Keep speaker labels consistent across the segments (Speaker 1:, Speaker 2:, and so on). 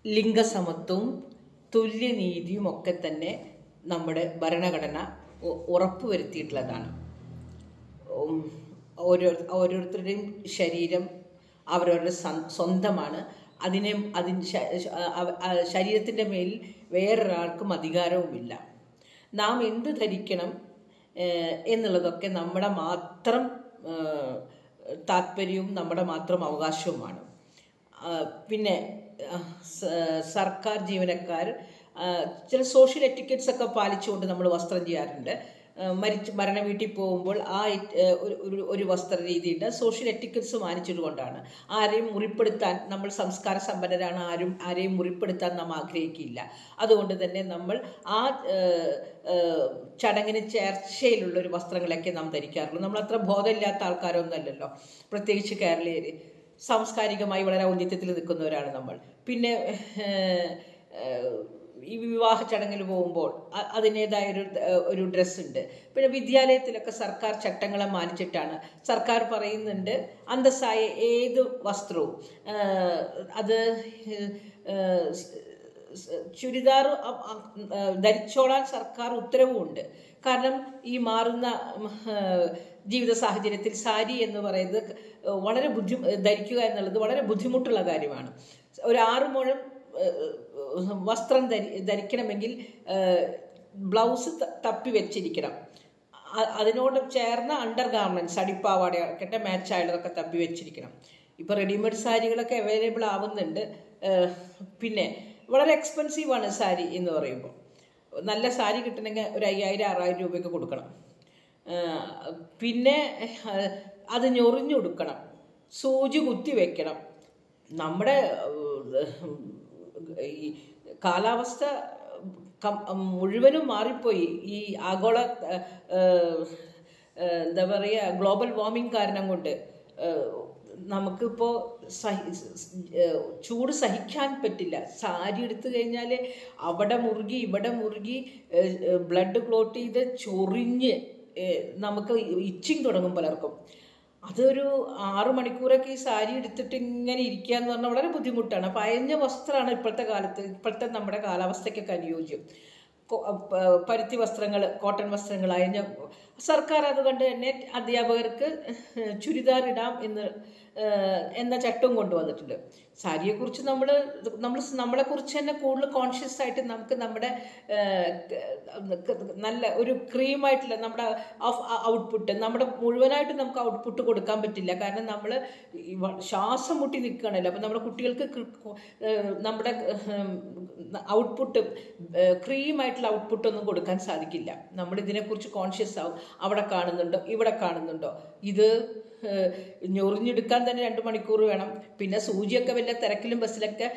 Speaker 1: ലിംഗസമത്വവും തുല്യനീതിയും ഒക്കെ തന്നെ നമ്മുടെ ഭരണഘടന ഉറപ്പുവരുത്തിയിട്ടുള്ളതാണ്. ഓരോരുത്തരുടെയും ശരീരം അവരവരുടെ സ്വന്തമാണ്. ശരീരത്തിൻ്റെ മേൽ വേറൊരാൾക്കും അധികാരവുമില്ല. നാം എന്ത് ധരിക്കണം എന്നുള്ളതൊക്കെ നമ്മുടെ മാത്രം താല്പര്യവും നമ്മുടെ മാത്രം അവകാശവുമാണ്. പിന്നെ സർക്കാർ ജീവനക്കാർ ചില സോഷ്യൽ എറ്റിക്കറ്റ്സ് ഒക്കെ പാലിച്ചുകൊണ്ട് നമ്മൾ വസ്ത്രം ചെയ്യാറുണ്ട്. മരണ വീട്ടിൽ പോകുമ്പോൾ ഒരു വസ്ത്ര രീതിയുണ്ട്. സോഷ്യൽ എറ്റിക്കറ്റ്സ് മാനിച്ചതുകൊണ്ടാണ്. ആരെയും മുറിപ്പെടുത്താൻ നമ്മൾ സംസ്കാര സമ്പന്നരാണ്. ആരെയും മുറിപ്പെടുത്താൻ നാം ആഗ്രഹിക്കില്ല. അതുകൊണ്ട് തന്നെ നമ്മൾ ആ ചടങ്ങിന് ചേർച്ചയിലുള്ളൊരു വസ്ത്രങ്ങളൊക്കെ നാം ധരിക്കാറുള്ളൂ. നമ്മളത്ര ബോധമില്ലാത്ത ആൾക്കാരൊന്നും അല്ലല്ലോ, പ്രത്യേകിച്ച് കേരളീയർ. സാംസ്കാരികമായി വളരെ ഔന്നിത്യത്തിൽ നിൽക്കുന്നവരാണ് നമ്മൾ. പിന്നെ ഈ വിവാഹ ചടങ്ങിൽ പോകുമ്പോൾ അതിൻ്റേതായ ഒരു ഡ്രസ്സുണ്ട്. പിന്നെ വിദ്യാലയത്തിലൊക്കെ സർക്കാർ ചട്ടങ്ങളെ മാനിച്ചിട്ടാണ്. സർക്കാർ പറയുന്നുണ്ട് അന്തസ്സായ ഏത് വസ്ത്രവും, അത് ചുരിദാർ ധരിച്ചോളാൻ സർക്കാർ ഉത്തരവുമുണ്ട്. കാരണം ഈ മാറുന്ന ജീവിത സാഹചര്യത്തിൽ സാരി എന്ന് പറയുന്നത് വളരെ ധരിക്കുക എന്നുള്ളത് വളരെ ബുദ്ധിമുട്ടുള്ള കാര്യമാണ്. ഒരു 6 മുഴം വസ്ത്രം ധരിക്കണമെങ്കിൽ ബ്ലൗസ് തപ്പി വെച്ചിരിക്കണം. അതിനോട് ചേർന്ന അണ്ടർ ഗാർമെൻറ്റ്സ്, അടിപ്പാവാടയൊക്കെ മാച്ചായുള്ളതൊക്കെ തപ്പി വെച്ചിരിക്കണം. ഇപ്പോൾ റെഡിമെയ്ഡ് സാരികളൊക്കെ അവൈലബിൾ ആവുന്നുണ്ട്. പിന്നെ വളരെ എക്സ്പെൻസീവാണ് സാരി എന്ന് പറയുമ്പോൾ. നല്ല സാരി കിട്ടണമെങ്കിൽ ഒരു 5000-6000 രൂപയൊക്കെ കൊടുക്കണം. പിന്നെ അത് ഞൊറിഞ്ഞുകൊടുക്കണം, സൂചി കുത്തി വെക്കണം. നമ്മുടെ ഈ കാലാവസ്ഥ മുഴുവനും മാറിപ്പോയി. ഈ ആഗോള എന്താ പറയുക, ഗ്ലോബൽ വാർമിംഗ് കാരണം കൊണ്ട് നമുക്കിപ്പോൾ ചൂട് സഹിക്കാൻ പറ്റില്ല. സാരി എടുത്തു കഴിഞ്ഞാൽ അവിടെ മുറുകി ഇവിടെ മുറുകി ബ്ലഡ് ക്ലോട്ട് ചെയ്ത് ചൊറിഞ്ഞ് നമുക്ക് ഇച്ചിങ് തുടങ്ങും പലർക്കും. അതൊരു 6 മണിക്കൂറൊക്കെ ഈ സാരി എടുത്തിട്ട് ഇങ്ങനെ ഇരിക്കുക എന്ന് പറഞ്ഞാൽ വളരെ ബുദ്ധിമുട്ടാണ്. അപ്പം അയഞ്ഞ വസ്ത്രമാണ് ഇപ്പോഴത്തെ കാലത്ത്, ഇപ്പോഴത്തെ നമ്മുടെ കാലാവസ്ഥയ്ക്കൊക്കെ അനുയോജ്യം. പരുത്തി വസ്ത്രങ്ങൾ, കോട്ടൺ വസ്ത്രങ്ങൾ അയഞ്ഞ. സർക്കാർ അതുകൊണ്ട് തന്നെ അധ്യാപകർക്ക് ചുരിദാർ ഇടാം എന്ന ചട്ടവും കൊണ്ടുവന്നിട്ടുണ്ട്. സാരിയെക്കുറിച്ച് നമ്മളെക്കുറിച്ച് തന്നെ കൂടുതൽ കോൺഷ്യസ് ആയിട്ട് നമുക്ക് നമ്മുടെ നല്ല ഒരു ക്രീമായിട്ടുള്ള നമ്മുടെ ഔട്ട്പുട്ട്, നമ്മുടെ മുഴുവനായിട്ട് നമുക്ക് ഔട്ട്പുട്ട് കൊടുക്കാൻ പറ്റില്ല. കാരണം നമ്മൾ ശ്വാസം മുട്ടി നിൽക്കുകയാണല്ലോ. അപ്പം നമ്മുടെ കുട്ടികൾക്ക് നമ്മുടെ ഔട്ട്പുട്ട് ക്രീമായിട്ടുള്ള ഔട്ട്പുട്ടൊന്നും കൊടുക്കാൻ സാധിക്കില്ല. നമ്മളിതിനെക്കുറിച്ച് കോൺഷ്യസ് ആവും. അവിടെ കാണുന്നുണ്ടോ, ഇവിടെ കാണുന്നുണ്ടോ, ഇത് ഞൊറിഞ്ഞെടുക്കാൻ തന്നെ 2 മണിക്കൂർ വേണം. പിന്നെ സൂചിയൊക്കെ വല്ല തിരക്കിലും ബസ്സിലൊക്കെ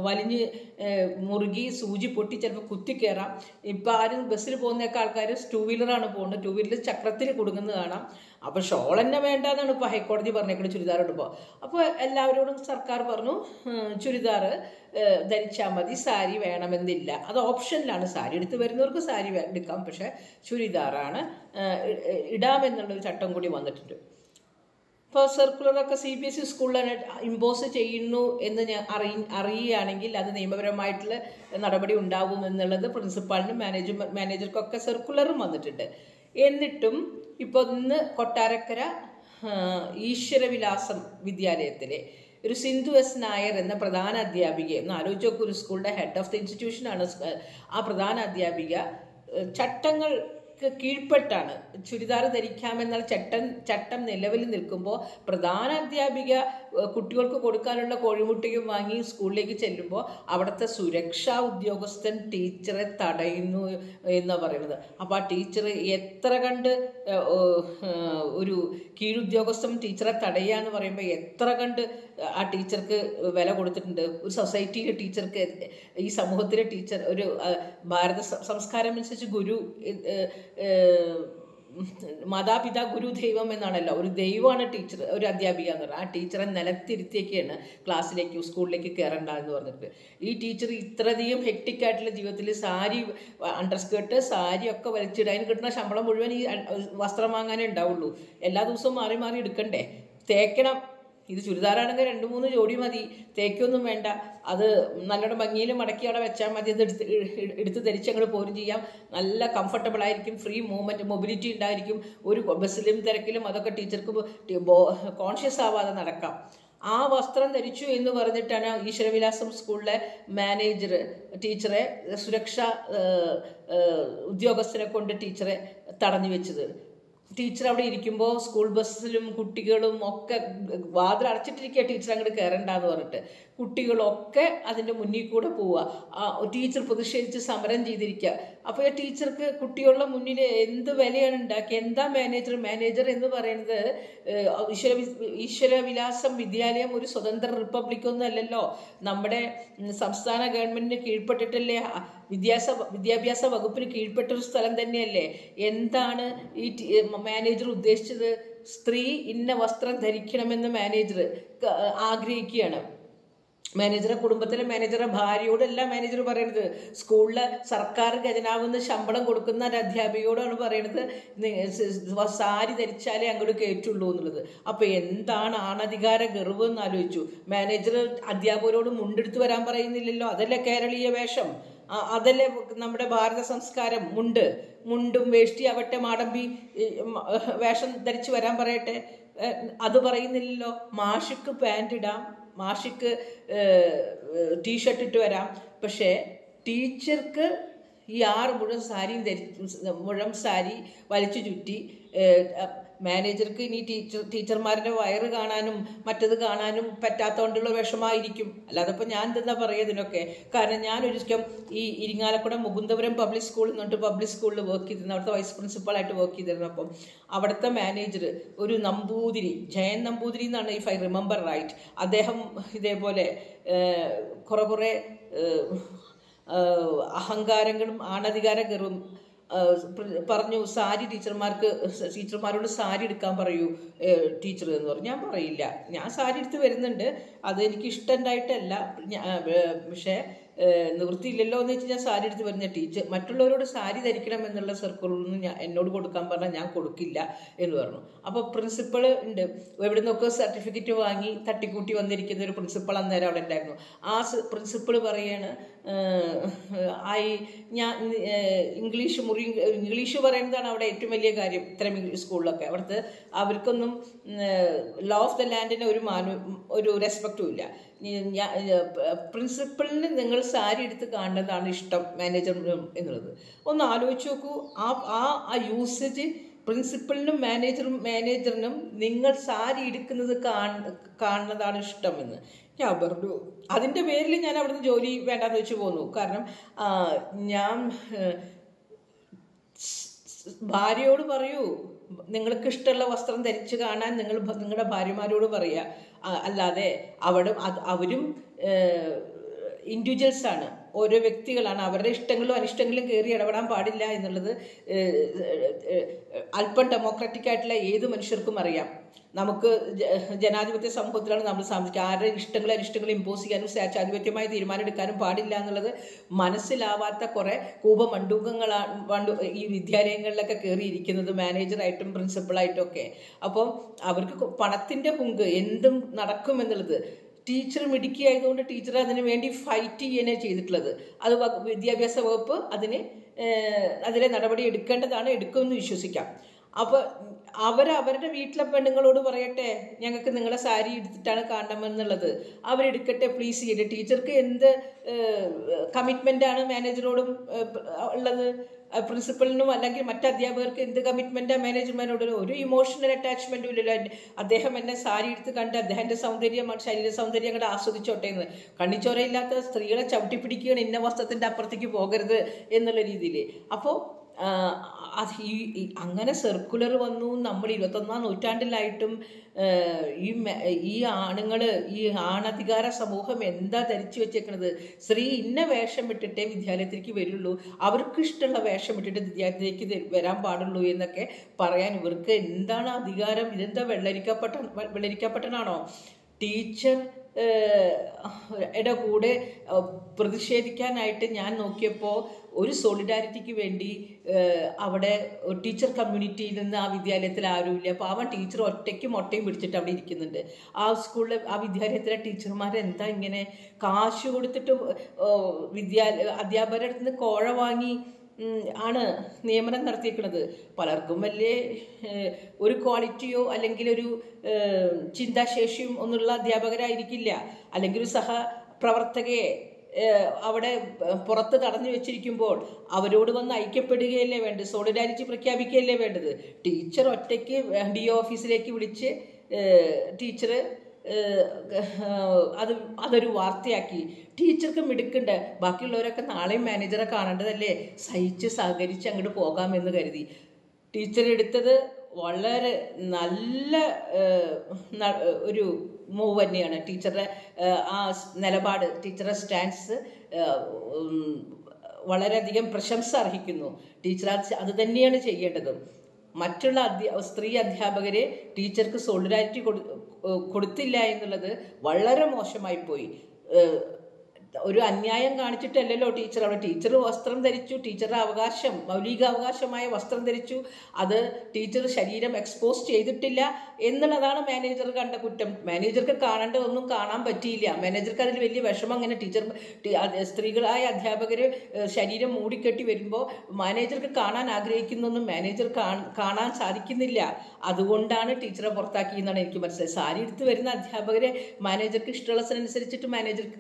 Speaker 1: വലിഞ്ഞ് മുറുകി സൂചി പൊട്ടി ചിലപ്പോൾ കുത്തിക്കയറാം. ഇപ്പം ആരും ബസ്സിൽ പോകുന്നതൊക്കെ ആൾക്കാർ 2 വീലറാണ് പോകുന്നത്. 2 വീലർ ചക്രത്തിൽ കൊടുക്കുന്നത് കാണാം. അപ്പോൾ ഷോൾ തന്നെ വേണ്ടാന്നാണ് ഇപ്പോൾ ഹൈക്കോടതി പറഞ്ഞേക്കുന്നത് ചുരിദാർ ഇടുമ്പോൾ. അപ്പോൾ എല്ലാവരോടും സർക്കാർ പറഞ്ഞു ചുരിദാർ ധരിച്ചാൽ മതി, സാരി വേണമെന്നില്ല. അത് ഓപ്ഷനിലാണ്. സാരി എടുത്ത് വരുന്നവർക്ക് സാരി എടുക്കാം, പക്ഷേ ചുരിദാറാണ് ഇടാമെന്നുള്ളൊരു ചട്ടം കൂടി വന്നിട്ടുണ്ട്. ഇപ്പോൾ സർക്കുലറൊക്കെ CBSE സ്കൂളിൽ ഇമ്പോസ് ചെയ്യുന്നു എന്ന് ഞാൻ അറിയുകയാണെങ്കിൽ അത് നിയമപരമായിട്ടുള്ള നടപടി ഉണ്ടാവും എന്നുള്ളത് പ്രിൻസിപ്പാളിനും മാനേജർക്കൊക്കെ സർക്കുലറും വന്നിട്ടുണ്ട്. എന്നിട്ടും ഇപ്പോൾ ഇന്ന് കൊട്ടാരക്കര ഈശ്വരവിലാസം വിദ്യാലയത്തിലെ ഒരു സിന്ധു എസ് നായർ എന്ന പ്രധാന അധ്യാപികയെ ഒന്ന് ആലോചിച്ച് നോക്കൂ. ഒരു സ്കൂളിൻ്റെ ഹെഡ് ഓഫ് ദി ഇൻസ്റ്റിറ്റ്യൂഷനാണ് ആ പ്രധാന അധ്യാപിക. ചട്ടങ്ങൾക്ക് കീഴ്പ്പെട്ടാണ് ചുരിദാർ ധരിക്കാമെന്നുള്ള ചട്ടം നിലവിൽ നിൽക്കുമ്പോൾ പ്രധാന അധ്യാപിക കുട്ടികൾക്ക് കൊടുക്കാനുള്ള കോഴിമുട്ടയും വാങ്ങി സ്കൂളിലേക്ക് ചെല്ലുമ്പോൾ അവിടുത്തെ സുരക്ഷാ ഉദ്യോഗസ്ഥൻ ടീച്ചറെ തടയുന്നു എന്നാണ് പറയുന്നത്. അപ്പോൾ ആ ടീച്ചർ എത്ര കണ്ട് ഒരു കീഴുദ്യോഗസ്ഥൻ ടീച്ചറെ തടയുക എന്ന് പറയുമ്പോൾ എത്ര കണ്ട് ആ ടീച്ചർക്ക് വില കൊടുത്തിട്ടുണ്ട്. ഒരു സൊസൈറ്റിയിലെ ടീച്ചർക്ക്, ഈ സമൂഹത്തിലെ ടീച്ചർ, ഒരു ഭാരത സംസ്കാരം അനുസരിച്ച് ഗുരു, മാതാപിതാ ഗുരു ദൈവം എന്നാണല്ലോ. ഒരു ദൈവമാണ് ടീച്ചർ, ഒരു അധ്യാപിക എന്ന് പറഞ്ഞാൽ. ആ ടീച്ചറെ നിലത്തിരുത്തിയൊക്കെയാണ് ക്ലാസ്സിലേക്ക് സ്കൂളിലേക്ക് കയറണ്ട എന്ന് പറഞ്ഞിട്ട്. ഈ ടീച്ചർ ഇത്രയധികം ഹെക്ടിക്കായിട്ടുള്ള ജീവിതത്തിൽ സാരി, അണ്ടർസ്കേർട്ട്, സാരി ഒക്കെ വലിച്ചിടുക. അതിന് കിട്ടുന്ന ശമ്പളം മുഴുവൻ ഈ വസ്ത്രം വാങ്ങാനേ ഉണ്ടാവുള്ളൂ. എല്ലാ ദിവസവും മാറി മാറി എടുക്കണ്ടേ, തേക്കണം. ഇത് ചുരിദാറാണെങ്കിൽ 2-3 ജോഡി മതി, തേക്കൊന്നും വേണ്ട. അത് നല്ലോണം ഭംഗിയിൽ മടക്കി അവിടെ വെച്ചാൽ മതി. അത് എടുത്ത് ധരിച്ച് അങ്ങോട്ട് പോരും ചെയ്യാം. നല്ല കംഫർട്ടബിൾ ആയിരിക്കും, ഫ്രീ മൂവ്മെൻറ്റ്, മൊബിലിറ്റി ഉണ്ടായിരിക്കും. ഒരു ബസ്സിലും തിരക്കിലും അതൊക്കെ ടീച്ചർക്ക് കോൺഷ്യസ് ആവാതെ നടക്കാം. ആ വസ്ത്രം ധരിച്ചു എന്ന് പറഞ്ഞിട്ടാണ് ഈശ്വരവിലാസം സ്കൂളിലെ മാനേജർ ടീച്ചറെ, സുരക്ഷാ ഉദ്യോഗസ്ഥരെ കൊണ്ട് ടീച്ചറെ തടഞ്ഞു വെച്ചത്. ടീച്ചർ അവിടെ ഇരിക്കുമ്പോൾ സ്കൂൾ ബസ്സിലും കുട്ടികളും ഒക്കെ വാതിൽ അടച്ചിട്ടിരിക്കുക, ടീച്ചർ അങ്ങോട്ട് കയറണ്ടെന്ന് പറഞ്ഞിട്ട്. കുട്ടികളൊക്കെ അതിൻ്റെ മുന്നിൽ കൂടെ പോവുക. ടീച്ചർ പ്രതിഷേധിച്ച് സമരം ചെയ്തിരിക്കുക. അപ്പോൾ ഈ ടീച്ചർക്ക് കുട്ടികളുടെ മുന്നിൽ എന്ത് വിലയാണ് ഉണ്ടാക്കിയത്? എന്താ മാനേജർ എന്ന് പറയുന്നത്? ഈശ്വരവിലാസം വിദ്യാലയം ഒരു സ്വതന്ത്ര റിപ്പബ്ലിക്കൊന്നും അല്ലല്ലോ. നമ്മുടെ സംസ്ഥാന ഗവൺമെൻറ്റിന് കീഴ്പ്പെട്ടിട്ടല്ലേ, വിദ്യാഭ്യാസ വകുപ്പിന് കീഴ്പ്പെട്ടൊരു സ്ഥലം തന്നെയല്ലേ. എന്താണ് ഈ മാനേജർ ഉദ്ദേശിച്ചത്? സ്ത്രീ ഇന്ന വസ്ത്രം ധരിക്കണമെന്ന് മാനേജർ ആഗ്രഹിക്കുകയാണ്. മാനേജറെ കുടുംബത്തിലെ മാനേജറെ ഭാര്യയോടല്ല മാനേജർ പറയുന്നത്. സ്കൂളിലെ സർക്കാർ ഖജനാവിന്ന് ശമ്പളം കൊടുക്കുന്ന ഒരു അധ്യാപികയോടാണ് പറയുന്നത് സാരി ധരിച്ചാലേ അങ്ങോട്ട് കയറ്റുള്ളൂ എന്നുള്ളത്. അപ്പോൾ എന്താണ് ആണധികാര ഗർവ് എന്ന് ആലോചിച്ചു. മാനേജർ അധ്യാപകരോട് മുണ്ടെടുത്ത് വരാൻ പറയുന്നില്ലല്ലോ. അതല്ലേ കേരളീയ വേഷം, അതല്ലേ നമ്മുടെ ഭാരത സംസ്കാരം. മുണ്ടും വേഷ്ടി ആവട്ടെ, മാടമ്പി വേഷം ധരിച്ച് വരാൻ പറയട്ടെ, അത് പറയുന്നില്ലല്ലോ. മാഷിക്ക് പാൻറ് ഇടാം, മാഷിക്ക് ടീഷർട്ട് ഇട്ട് വരാം. പക്ഷേ ടീച്ചർക്ക് ഈ 6 മുഴം സാരി വലിച്ചു ചുറ്റി, മാനേജർക്ക് ഇനി ടീച്ചർമാരുടെ വയറ് കാണാനും മറ്റത് കാണാനും പറ്റാത്തതുകൊണ്ടുള്ള വിഷമായിരിക്കും. അല്ലാതെ ഇപ്പോൾ ഞാൻ എന്താ പറയുക ഇതിനൊക്കെ? കാരണം ഞാൻ ഒരിക്കലും ഈ ഇരിങ്ങാലക്കുട മുകുന്ദപുരം പബ്ലിക് സ്കൂളിൽ നിന്നിട്ട് പബ്ലിക് സ്കൂളിൽ വർക്ക് ചെയ്തിരുന്നു. അവിടുത്തെ വൈസ് പ്രിൻസിപ്പളായിട്ട് വർക്ക് ചെയ്തിരുന്നു. അപ്പം അവിടുത്തെ മാനേജർ ഒരു നമ്പൂതിരി, ജയൻ നമ്പൂതിരി എന്നാണ്, ഇഫ് ഐ റിമെമ്പർ റൈറ്റ്. അദ്ദേഹം ഇതേപോലെ കുറേ അഹങ്കാരങ്ങളും ആണധികാരകരും പറഞ്ഞു. ടീച്ചർമാരോട് സാരി എടുക്കാൻ പറയൂ ടീച്ചർ എന്ന് പറഞ്ഞു. ഞാൻ പറയില്ല, ഞാൻ സാരി എടുത്ത് വരുന്നുണ്ട്, അതെനിക്ക് ഇഷ്ടമുണ്ടായിട്ടല്ല, പക്ഷേ നിവൃത്തിയില്ലല്ലോ എന്ന് വെച്ച് ഞാൻ സാരി എടുത്ത് വരുന്ന. മറ്റുള്ളവരോട് സാരി ധരിക്കണം എന്നുള്ള സർക്കിളൊന്നും എന്നോട് കൊടുക്കാൻ പറഞ്ഞാൽ ഞാൻ കൊടുക്കില്ല എന്ന് പറഞ്ഞു. അപ്പോൾ പ്രിൻസിപ്പൾ ഉണ്ട്, എവിടെ നിന്നൊക്കെ സർട്ടിഫിക്കറ്റ് വാങ്ങി തട്ടിക്കൂട്ടി വന്നിരിക്കുന്ന ഒരു പ്രിൻസിപ്പൾ അന്നേരം അവിടെ ഉണ്ടായിരുന്നു. ആ പ്രിൻസിപ്പൾ പറയാണ്, ഇംഗ്ലീഷ് പറയുന്നതാണ് അവിടെ ഏറ്റവും വലിയ കാര്യം. ഇത്തരം സ്കൂളിലൊക്കെ അവിടുത്തെ അവർക്കൊന്നും ലോ ഓഫ് ദ ലാൻഡിന് ഒരു റെസ്പെക്റ്റും ഇല്ല. പ്രിൻസിപ്പളിന് നിങ്ങൾ സാരി എടുത്ത് കാണുന്നതാണ് ഇഷ്ടം മാനേജർ എന്നുള്ളത്. ഒന്ന് ആലോചിച്ച് നോക്കൂ. ആ യൂസേജ് പ്രിൻസിപ്പളിനും മാനേജറിനും നിങ്ങൾ സാരി എടുക്കുന്നത് കാണുന്നതാണ് ഇഷ്ടമെന്ന്. ഞാൻ പറഞ്ഞു, അതിൻ്റെ പേരിൽ ഞാൻ അവിടുന്ന് ജോലി വേണ്ടാന്ന് വെച്ച് പോന്നു. കാരണം ഞാൻ ഭാര്യയോട് പറയൂ, നിങ്ങൾക്ക് ഇഷ്ടമുള്ള വസ്ത്രം ധരിച്ച് കാണാൻ നിങ്ങളുടെ ഭാര്യമാരോട് പറയുക. അല്ലാതെ അവരും ഇൻഡിവിജ്വൽസാണ്, ഓരോ വ്യക്തികളാണ്. അവരുടെ ഇഷ്ടങ്ങളും അനിഷ്ടങ്ങളിലും കയറി ഇടപെടാൻ പാടില്ല എന്നുള്ളത് അല്പം ഡെമോക്രാറ്റിക് ആയിട്ടുള്ള ഏത് മനുഷ്യർക്കും അറിയാം. നമുക്ക് ജനാധിപത്യ സമൂഹത്തിലാണ് നമ്മൾ താമസിക്കുക. ആരുടെ ഇഷ്ടങ്ങളും അനിഷ്ടങ്ങളും ഇമ്പോസ് ചെയ്യാനും സ്വേച്ഛാധിപത്യമായി തീരുമാനം എടുക്കാനും പാടില്ല എന്നുള്ളത് മനസ്സിലാവാത്ത കുറേ കൂപമണ്ടൂകങ്ങളാണ് ഈ വിദ്യാലയങ്ങളിലൊക്കെ കയറിയിരിക്കുന്നത്, മാനേജറായിട്ടും പ്രിൻസിപ്പളായിട്ടും ഒക്കെ. അപ്പോൾ അവർക്ക് പണത്തിൻ്റെ ഹുങ്ക്, എന്തും നടക്കുമെന്നുള്ളത്. ടീച്ചർ മിടുക്കിയായതുകൊണ്ട് ടീച്ചർ അതിന് വേണ്ടി ഫൈറ്റ് ചെയ്യാനാണ് ചെയ്തിട്ടുള്ളത്. അത് വിദ്യാഭ്യാസ വകുപ്പ് അതിലെ നടപടി എടുക്കേണ്ടതാണ്, എടുക്കുമെന്ന് വിശ്വസിക്കാം. അപ്പോൾ അവരുടെ വീട്ടിലെ പെണ്ണുങ്ങളോട് പറയട്ടെ, ഞങ്ങൾക്ക് നിങ്ങളെ സാരി എടുത്തിട്ടാണ് കാണണമെന്നുള്ളത്, അവരെടുക്കട്ടെ, പ്ലീസ് ചെയ്യട്ടെ. ടീച്ചർക്ക് എന്ത് കമ്മിറ്റ്മെൻ്റാണ് മാനേജറോടും ഉള്ളത്? പ്രിൻസിപ്പലിനും അല്ലെങ്കിൽ മറ്റ് അധ്യാപകർക്ക് എന്ത് കമ്മിറ്റ്മെൻറ്റാണ് മാനേജ്മെൻറ്റിനോട്? ഒരു ഇമോഷണൽ അറ്റാച്ച്മെൻറ്റും ഇല്ലല്ലോ. അദ്ദേഹം എന്നെ സാരി എടുത്ത് കണ്ട് അദ്ദേഹത്തിൻ്റെ സൗന്ദര്യം, ശരീര സൗന്ദര്യം അങ്ങോട്ട് ആസ്വദിച്ചോട്ടെ എന്ന്. കണ്ണിച്ചോരയില്ലാത്ത സ്ത്രീകളെ ചവിട്ടിപ്പിടിക്കുകയാണ്, ഇന്ന വസ്ത്രത്തിൻ്റെ അപ്പുറത്തേക്ക് പോകരുത് എന്നുള്ള രീതിയിൽ. അപ്പോൾ അങ്ങനെ സർക്കുലർ വന്നു. നമ്മൾ 21-ാം നൂറ്റാണ്ടിലായിട്ടും ഈ ആണുങ്ങൾ, ഈ ആണധികാര സമൂഹം എന്താ ധരിച്ചു വെച്ചേക്കണത്? സ്ത്രീ ഇന്ന വേഷം ഇട്ടിട്ടേ വിദ്യാലയത്തിലേക്ക് വരുള്ളൂ, അവർക്ക് ഇഷ്ടമുള്ള വേഷം ഇട്ടിട്ട് വിദ്യാലയത്തിലേക്ക് വരാൻ പാടുള്ളൂ എന്നൊക്കെ പറയാൻ ഇവർക്ക് എന്താണ് അധികാരം? ഇതെന്താ വെള്ളരിക്കപ്പെട്ടനാണോ? ടീച്ചർ യുടെ കൂടെ പ്രതിഷേധിക്കാനായിട്ട് ഞാൻ നോക്കിയപ്പോൾ ഒരു സോളിഡാരിറ്റിക്ക് വേണ്ടി അവിടെ ടീച്ചർ കമ്മ്യൂണിറ്റിയിൽ നിന്ന് ആ വിദ്യാലയത്തിൽ ആരുമില്ല. അപ്പോൾ അവൻ ടീച്ചർ ഒറ്റയ്ക്ക് മുട്ടയും പിടിച്ചിട്ട് അവിടെ ഇരിക്കുന്നുണ്ട്. ആ സ്കൂളിലെ ആ വിദ്യാലയത്തിലെ ടീച്ചർമാരെന്താ ഇങ്ങനെ കാശ് കൊടുത്തിട്ട് അധ്യാപകരുടെ അടുത്ത് നിന്ന് കോഴ വാങ്ങി ആണ് നിയമനം നടത്തിയിരിക്കുന്നത്. പലർക്കും വലിയ ഒരു ക്വാളിറ്റിയോ അല്ലെങ്കിൽ ഒരു ചിന്താശേഷിയും ഒന്നുള്ള അധ്യാപകരായിരിക്കില്ല. അല്ലെങ്കിൽ ഒരു സഹപ്രവർത്തകയെ അവിടെ പുറത്ത് തടഞ്ഞു വെച്ചിരിക്കുമ്പോൾ അവരോട് വന്ന് ഐക്യപ്പെടുകയല്ലേ വേണ്ടത്, സോളിഡാരിറ്റി പ്രഖ്യാപിക്കുകയല്ലേ വേണ്ടത്. ടീച്ചർ ഒറ്റയ്ക്ക് DO ഓഫീസിലേക്ക് വിളിച്ച് ടീച്ചർ അതൊരു വാർത്തയാക്കി. ടീച്ചർക്ക് മിടുക്കുണ്ട്, ബാക്കിയുള്ളവരൊക്കെ നാളെയും മാനേജറെ കാണേണ്ടതല്ലേ, സഹിച്ച് സഹകരിച്ച് അങ്ങോട്ട് പോകാമെന്ന് കരുതി. ടീച്ചർ എടുത്തത് വളരെ നല്ല ഒരു മൂവ് തന്നെയാണ്. ടീച്ചറുടെ ആ നിലപാട്, ടീച്ചറുടെ സ്റ്റാൻസ് വളരെയധികം പ്രശംസ അർഹിക്കുന്നു. ടീച്ചർ അത് തന്നെയാണ് ചെയ്യേണ്ടത്. മറ്റുള്ള സ്ത്രീ അധ്യാപകരെ ടീച്ചർക്ക് സോളിഡാരിറ്റി കൊടുത്തില്ല എന്നുള്ളത് വളരെ മോശമായി പോയി. ഒരു അന്യായം കാണിച്ചിട്ടല്ലല്ലോ ടീച്ചർ അവിടെ. ടീച്ചർ വസ്ത്രം ധരിച്ചു, ടീച്ചറുടെ അവകാശം, മൗലികാവകാശമായ വസ്ത്രം ധരിച്ചു. അത് ടീച്ചർ ശരീരം എക്സ്പോസ് ചെയ്തിട്ടില്ല എന്നുള്ളതാണ് മാനേജർ കണ്ട കുറ്റം. മാനേജർക്ക് കാണേണ്ടതൊന്നും കാണാൻ പറ്റിയില്ല. മാനേജർക്ക് അതിൽ വലിയ വിഷമം. അങ്ങനെ സ്ത്രീകളായ അധ്യാപകർ ശരീരം മൂടിക്കെട്ടി വരുമ്പോൾ മാനേജർക്ക് കാണാൻ ആഗ്രഹിക്കുന്നൊന്നും മാനേജർ കാണാൻ സാധിക്കുന്നില്ല. അതുകൊണ്ടാണ് ടീച്ചറെ പുറത്താക്കിയെന്നാണ് എനിക്ക് മനസ്സിലായത്. സാരി എടുത്ത് വരുന്ന അധ്യാപകരെ മാനേജർക്ക് ഇഷ്ടമുള്ളതിനനുസരിച്ചിട്ട് മാനേജർക്ക്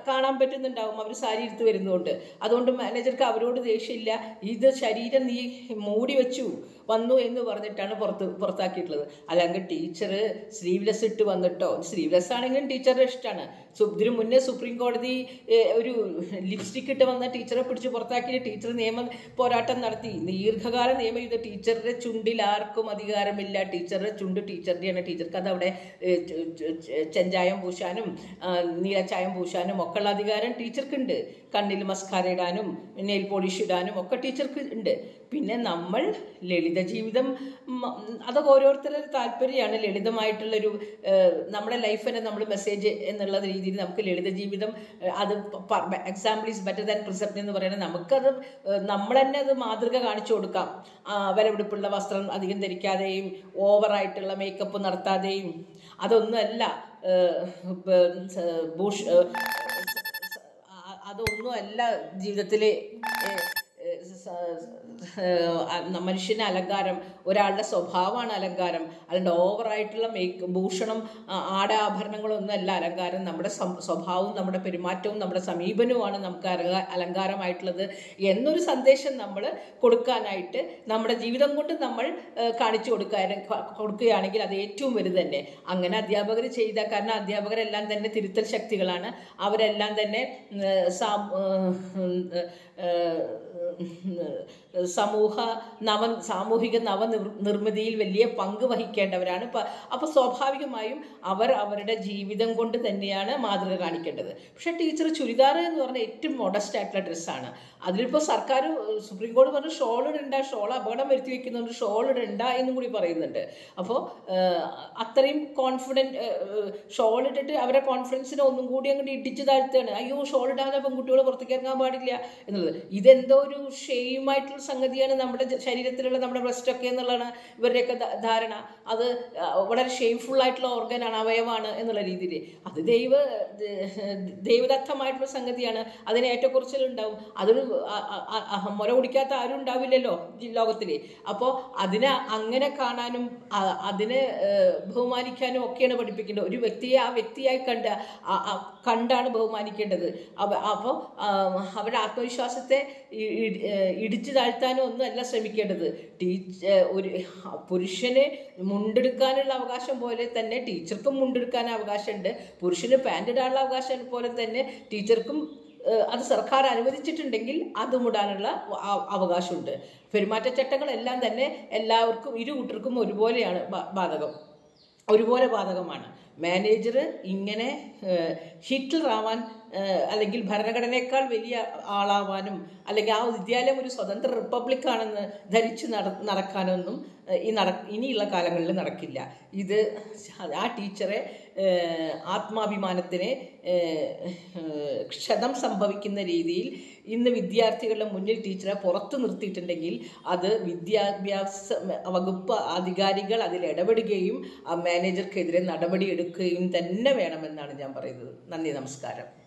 Speaker 1: കാണാൻ പറ്റുന്നുണ്ടാവും, അവർ സാരി എടുത്ത് വരുന്നതുകൊണ്ട്. അതുകൊണ്ട് മാനേജർക്ക് അവരോട് ദേഷ്യമില്ല. ഇത് ശരീരം നീ മൂടി വെച്ചു വന്നു എന്ന് പറഞ്ഞിട്ടാണ് പുറത്താക്കിയിട്ടുള്ളത്. അല്ലെങ്കിൽ ടീച്ചർ സ്ലീവ്ലെസ് ഇട്ട് വന്നിട്ടോ, സ്ലീവ്ലെസ് ആണെങ്കിലും ടീച്ചറുടെ ഇഷ്ടമാണ്. ഇതിനു മുന്നേ സുപ്രീം കോടതി ഒരു ലിപ്സ്റ്റിക് ഇട്ട് വന്ന ടീച്ചറെ പിടിച്ച് പുറത്താക്കി ടീച്ചർ നിയമ പോരാട്ടം നടത്തി. ദീർഘകാല നിയമം ഇത് ടീച്ചറുടെ ചുണ്ടിൽ ആർക്കും അധികാരമില്ല. ടീച്ചറുടെ ചുണ്ട് ടീച്ചറുടെയാണ്. ടീച്ചർക്ക് അതവിടെ ചെഞ്ചായം പൂശാനും നീലച്ചായം പൂശാനും ഒക്കെ ഉള്ള അധികാരം ടീച്ചർക്കുണ്ട്. കണ്ണിൽ മസ്കാര ഇടാനും നെയിൽ പോളിഷ് ഇടാനും ഒക്കെ ടീച്ചർക്ക് ഉണ്ട്. പിന്നെ നമ്മൾ ലളിത ജീവിതം, അതൊക്കെ ഓരോരുത്തരുടെ താല്പര്യമാണ്. ലളിതമായിട്ടുള്ളൊരു നമ്മുടെ ലൈഫ് തന്നെ നമ്മൾ മെസ്സേജ് എന്നുള്ള രീതിയിൽ നമുക്ക് ലളിത ജീവിതം, അത് എക്സാമ്പിൾ ഈസ് ബെറ്റർ ദാൻ പ്രിസെപ്റ്റ് എന്ന് പറയുന്നത്, നമുക്കത് നമ്മൾ തന്നെ അത് മാതൃക കാണിച്ചു കൊടുക്കാം. വിലപിടിപ്പുള്ള വസ്ത്രം അധികം ധരിക്കാതെയും ഓവറായിട്ടുള്ള മേക്കപ്പ് നടത്താതെയും അതൊന്നുമല്ല അതൊന്നുമല്ല ജീവിതത്തിലെ മനുഷ്യന് അലങ്കാരം. ഒരാളുടെ സ്വഭാവമാണ് അലങ്കാരം, അല്ലാണ്ട് ഓവറായിട്ടുള്ള ഭൂഷണം ആടാഭരണങ്ങളൊന്നും അല്ല അലങ്കാരം. നമ്മുടെ സ്വഭാവവും നമ്മുടെ പെരുമാറ്റവും നമ്മുടെ സമീപനവുമാണ് നമുക്ക് അലങ്കാരമായിട്ടുള്ളത് എന്നൊരു സന്ദേശം നമ്മൾ കൊടുക്കാനായിട്ട് നമ്മുടെ ജീവിതം കൊണ്ട് നമ്മൾ കാണിച്ചു കൊടുക്കുകയാണെങ്കിൽ അത് ഏറ്റവും വലുത് തന്നെ. അങ്ങനെ അധ്യാപകർ ചെയ്ത, കാരണം അധ്യാപകരെല്ലാം തന്നെ തിരുത്തൽ ശക്തികളാണ്. അവരെല്ലാം തന്നെ സാമൂഹിക നവനിർമ്മിതിയിൽ വലിയ പങ്ക് വഹിക്കേണ്ടവരാണ്. അപ്പോൾ സ്വാഭാവികമായും അവരുടെ ജീവിതം കൊണ്ട് തന്നെയാണ് മാതൃക കാണിക്കേണ്ടത്. പക്ഷെ ടീച്ചർ ചുരിദാർ എന്ന് പറഞ്ഞാൽ ഏറ്റവും മോഡസ്റ്റ് ആയിട്ടുള്ള ഡ്രസ്സാണ്. അതിലിപ്പോൾ സർക്കാർ സുപ്രീം കോടതി പറഞ്ഞു ഷോൾ ഇടണ്ട, ഷോൾ അപകടം വരുത്തി വെക്കുന്നുണ്ട്, ഷോൾ ഇടണ്ട എന്നും കൂടി പറയുന്നുണ്ട്. അപ്പോൾ അത്രയും ഷോൾ ഇട്ടിട്ട് അവരെ കോൺഫിഡൻസിനെ ഒന്നും കൂടി അങ്ങോട്ട് ഇടിച്ചു താഴ്ത്തുകയാണ്. അയ്യോ ഷോൾ ഇടാതെ പെൺകുട്ടികൾ പുറത്തേക്ക് ഇറങ്ങാൻ പാടില്ല എന്നുള്ളത്. ഇതെന്തോ ഒരു ഷെയിമായിട്ടുള്ള സംഗതിയാണ് നമ്മുടെ ശരീരത്തിലുള്ള നമ്മുടെ ബ്രസ്റ്റൊക്കെ എന്നുള്ളതാണ് ഇവരുടെയൊക്കെ ധാരണ. അത് വളരെ ഷെയിംഫുൾ ആയിട്ടുള്ള ഓർഗനാണ്, അവയവമാണ് എന്നുള്ള രീതിയിൽ. അത് ദൈവദത്തമായിട്ടുള്ള സംഗതിയാണ്. അതിന് ഏറ്റക്കുറച്ചിലുണ്ടാവും. അതൊരു മുല കുടിക്കാത്ത ആരും ഉണ്ടാവില്ലല്ലോ ലോകത്തിൽ. അപ്പോൾ അതിനെ അങ്ങനെ കാണാനും അതിനെ ബഹുമാനിക്കാനും ഒക്കെയാണ് പഠിപ്പിക്കേണ്ടത്. ഒരു വ്യക്തിയെ ആ വ്യക്തിയായി കണ്ടാണ് ബഹുമാനിക്കേണ്ടത്. അപ്പോൾ അവരുടെ ആത്മവിശ്വാസത്തെ ഇടിച്ചു താഴ്ത്താനും ഒന്നും അല്ല ശ്രമിക്കേണ്ടത്. ഒരു പുരുഷന് മുണ്ടെടുക്കാനുള്ള അവകാശം പോലെ തന്നെ ടീച്ചർക്കും മുണ്ടെടുക്കാൻ അവകാശമുണ്ട്. പുരുഷന് പാൻ്റ് ഇടാനുള്ള അവകാശം പോലെ തന്നെ ടീച്ചർക്കും അത് സർക്കാർ അനുവദിച്ചിട്ടുണ്ടെങ്കിൽ അത് മൂടാനുള്ള അവകാശമുണ്ട്. പെരുമാറ്റച്ചട്ടങ്ങളെല്ലാം തന്നെ എല്ലാവർക്കും, ഇരു കൂട്ടർക്കും ഒരുപോലെ ബാധകമാണ്. മാനേജർ ഇങ്ങനെ ഹിറ്റ്ലർ ആവാൻ അല്ലെങ്കിൽ ഭരണഘടനയേക്കാൾ വലിയ ആളാവാനും അല്ലെങ്കിൽ ആ വിദ്യാലയം ഒരു സ്വതന്ത്ര റിപ്പബ്ലിക്കാണെന്ന് ധരിച്ച് നടക്കാനൊന്നും ഇനിയുള്ള കാലങ്ങളിൽ നടക്കില്ല. ഇത് ആ ടീച്ചറെ ആത്മാഭിമാനത്തിന് ക്ഷതം സംഭവിക്കുന്ന രീതിയിൽ ഇന്ന് വിദ്യാർത്ഥികളുടെ മുന്നിൽ ടീച്ചറെ പുറത്തു നിർത്തിയിട്ടുണ്ടെങ്കിൽ അത് വിദ്യാഭ്യാസ വകുപ്പ് അധികാരികൾ അതിൽ ഇടപെടുകയും ആ മാനേജർക്കെതിരെ നടപടി എടുക്കുകയും തന്നെ വേണമെന്നാണ് ഞാൻ പറയുന്നത്. നന്ദി, നമസ്കാരം.